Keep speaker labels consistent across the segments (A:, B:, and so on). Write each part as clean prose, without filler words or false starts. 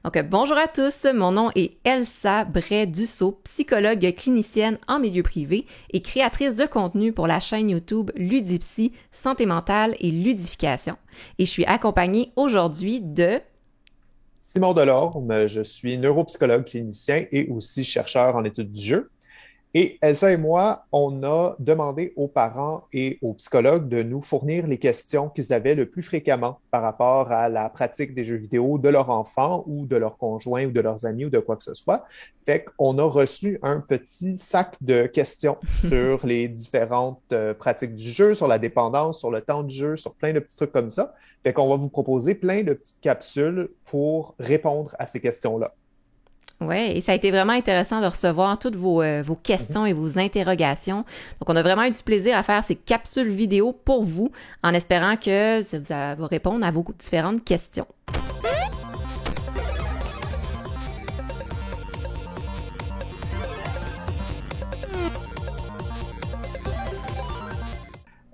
A: Bonjour à tous, mon nom est Elsa Bray-Dussault, psychologue clinicienne en milieu privé et créatrice de contenu pour la chaîne YouTube Ludipsy, santé mentale et ludification. Et je suis accompagnée aujourd'hui de...
B: Simon Delorme, je suis neuropsychologue clinicien et aussi chercheur en études du jeu. Et Elsa et moi, on a demandé aux parents et aux psychologues de nous fournir les questions qu'ils avaient le plus fréquemment par rapport à la pratique des jeux vidéo de leur enfant ou de leur conjoint ou de leurs amis ou de quoi que ce soit. Fait qu'on a reçu un petit sac de questions sur les différentes pratiques du jeu, sur la dépendance, sur le temps de jeu, sur plein de petits trucs comme ça. Fait qu'on va vous proposer plein de petites capsules pour répondre à ces questions-là.
A: Ouais, et ça a été vraiment intéressant de recevoir toutes vos questions et vos interrogations. Donc, on a vraiment eu du plaisir à faire ces capsules vidéo pour vous, en espérant que ça va répondre à vos différentes questions.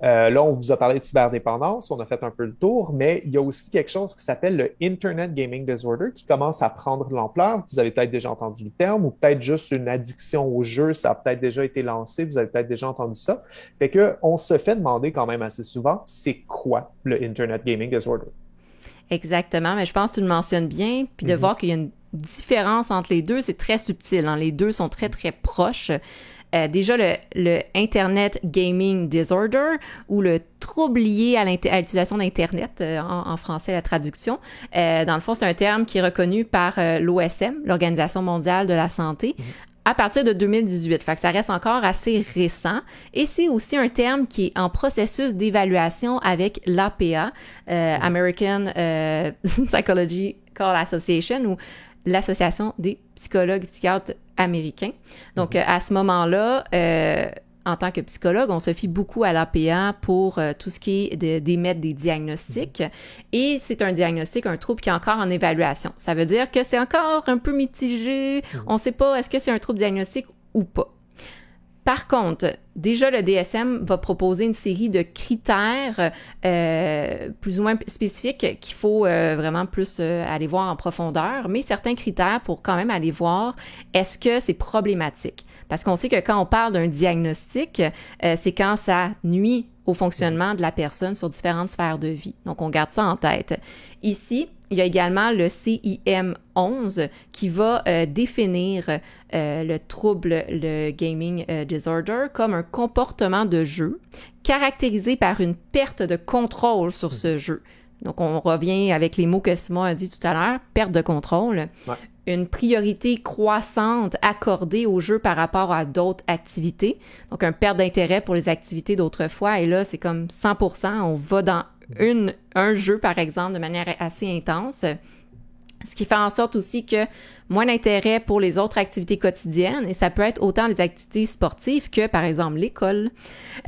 B: Là, on vous a parlé de cyberdépendance, on a fait un peu le tour, mais il y a aussi quelque chose qui s'appelle le Internet Gaming Disorder qui commence à prendre de l'ampleur. Vous avez peut-être déjà entendu le terme ou peut-être juste une addiction au jeu, ça a peut-être déjà été lancé, vous avez peut-être déjà entendu ça. Fait que on se fait demander quand même assez souvent, c'est quoi le Internet Gaming Disorder?
A: Exactement, mais je pense que tu le mentionnes bien, puis de voir qu'il y a une différence entre les deux, c'est très subtil, hein? Les deux sont très, très proches. Déjà, le Internet Gaming Disorder ou le trouble lié à l'utilisation d'Internet, en français la traduction, dans le fond, c'est un terme qui est reconnu par l'OSM, l'Organisation mondiale de la santé, à partir de 2018. Fait que ça reste encore assez récent. Et c'est aussi un terme qui est en processus d'évaluation avec l'APA, American Psychological Association, ou l'Association des psychologues et psychiatres américains. Donc, à ce moment-là, en tant que psychologue, on se fie beaucoup à l'APA pour tout ce qui est d'émettre des diagnostics. Et c'est un diagnostic, un trouble qui est encore en évaluation. Ça veut dire que c'est encore un peu mitigé. On ne sait pas est-ce que c'est un trouble diagnostique ou pas. Par contre, déjà, le DSM va proposer une série de critères plus ou moins spécifiques qu'il faut vraiment plus aller voir en profondeur, mais certains critères pour quand même aller voir est-ce que c'est problématique. Parce qu'on sait que quand on parle d'un diagnostic, c'est quand ça nuit au fonctionnement de la personne sur différentes sphères de vie. Donc, on garde ça en tête. Ici, il y a également le CIM-11 qui va définir le trouble, le gaming disorder, comme un comportement de jeu caractérisé par une perte de contrôle sur ce jeu. Donc, on revient avec les mots que Simon a dit tout à l'heure, perte de contrôle.
B: Ouais.
A: Une priorité croissante accordée au jeu par rapport à d'autres activités. Donc, un perte d'intérêt pour les activités d'autrefois. Et là, c'est comme 100%, on va dans un jeu, par exemple, de manière assez intense. Ce qui fait en sorte aussi que moins d'intérêt pour les autres activités quotidiennes, et ça peut être autant les activités sportives que, par exemple, l'école,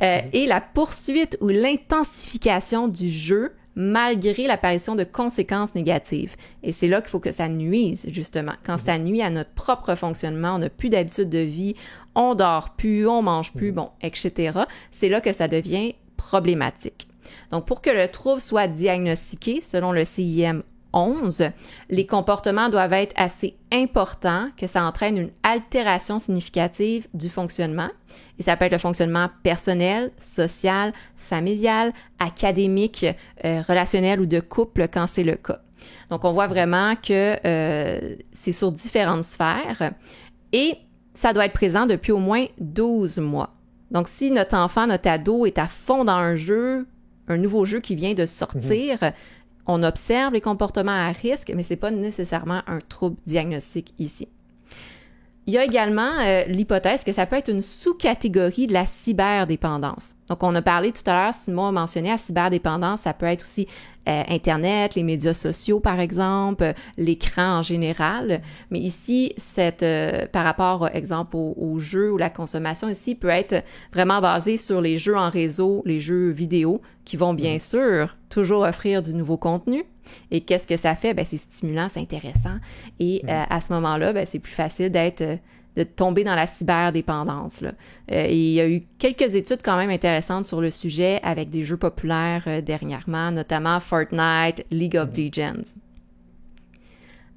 A: et la poursuite ou l'intensification du jeu malgré l'apparition de conséquences négatives. Et c'est là qu'il faut que ça nuise, justement. Quand ça nuit à notre propre fonctionnement, on n'a plus d'habitude de vie, on dort plus, on mange plus, bon, etc., c'est là que ça devient problématique. Donc, pour que le trouble soit diagnostiqué, selon le CIM-11, les comportements doivent être assez importants que ça entraîne une altération significative du fonctionnement. Et ça peut être le fonctionnement personnel, social, familial, académique, relationnel ou de couple quand c'est le cas. Donc, on voit vraiment que c'est sur différentes sphères et ça doit être présent depuis au moins 12 mois. Donc, si notre enfant, notre ado est à fond dans un nouveau jeu qui vient de sortir, on observe les comportements à risque, mais c'est pas nécessairement un trouble diagnostique ici. Il y a également l'hypothèse que ça peut être une sous-catégorie de la cyberdépendance. Donc, on a parlé tout à l'heure, Simon a mentionné la cyberdépendance, ça peut être aussi Internet, les médias sociaux, par exemple, l'écran en général. Mais ici, par rapport, exemple, au jeu ou la consommation, ici, peut être vraiment basé sur les jeux en réseau, les jeux vidéo, qui vont bien sûr toujours offrir du nouveau contenu. Et qu'est-ce que ça fait? Ben, c'est stimulant, c'est intéressant. Et à ce moment-là, ben, c'est plus facile de tomber dans la cyberdépendance, là. Et il y a eu quelques études quand même intéressantes sur le sujet avec des jeux populaires dernièrement, notamment Fortnite, League of Legends.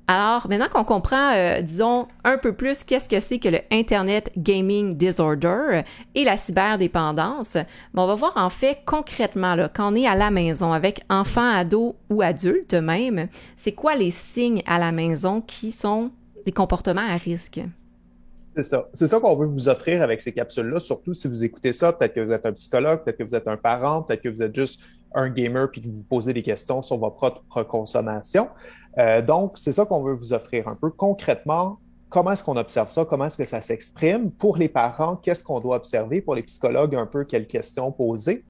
A: Alors, maintenant qu'on comprend, disons, un peu plus qu'est-ce que c'est que le Internet Gaming Disorder et la cyberdépendance, on va voir en fait concrètement, là, quand on est à la maison avec enfants, ados ou adultes même, c'est quoi les signes à la maison qui sont des comportements à risque?
B: C'est ça. C'est ça qu'on veut vous offrir avec ces capsules-là, surtout si vous écoutez ça, peut-être que vous êtes un psychologue, peut-être que vous êtes un parent, peut-être que vous êtes juste un gamer puis que vous posez des questions sur votre propre consommation. Donc, c'est ça qu'on veut vous offrir un peu concrètement. Comment est-ce qu'on observe ça? Comment est-ce que ça s'exprime? Pour les parents, qu'est-ce qu'on doit observer? Pour les psychologues, un peu quelles questions poser?